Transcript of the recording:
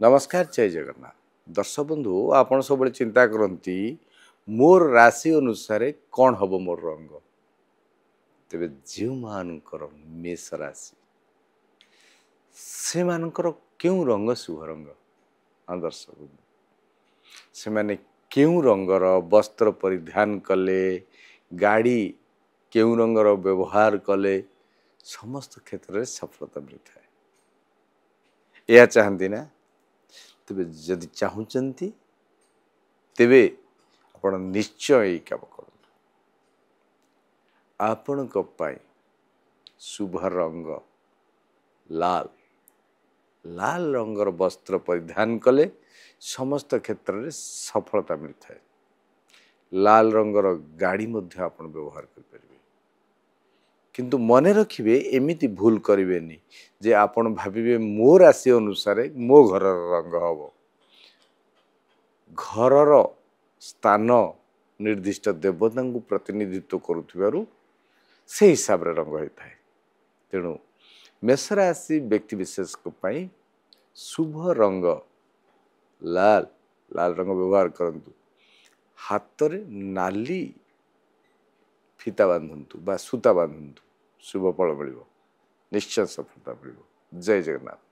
नमस्कार जय जगन्नाथ दर्शक बंधु आपण सब चिंता करती मोर राशि अनुसार कौन हम मोर रंग तेरे जो मानकर मेष राशि से मानकर क्यों रंग शुभ रंग हाँ दर्शक बंधु से माने क्यों रंगर वस्त्र परिधान कले गाड़ी क्यों रंगर व्यवहार कले समस्त क्षेत्र में सफलता मिलता है यह चाहती ना तेरे जदि चाहूँगी तेरे आपण निश्चय यही काम कर आपण शुभ रंग लाल लाल रंगर वस्त्र परिधान कले समस्त क्षेत्र में सफलता मिलता है लाल रंगर गाड़ी मध्य आपण व्यवहार कर किंतु मन रखिए एमिति भूल करें जे आपण भाविबे मो राशि अनुसार मो घर रंग हम घरर स्थान निर्दिष्ट देवता को प्रतिनिधित्व करुथिबारु से हिसाब रे रंग होता है तेणु मेष राशि व्यक्ति विशेष को पाई शुभ रंग लाल लाल रंग व्यवहार करंतु हाथ रे नाली फीता बांधतु बा सूता बांधतु शुभ फल मिल निश्चय सफलता मिल जय जगन्नाथ।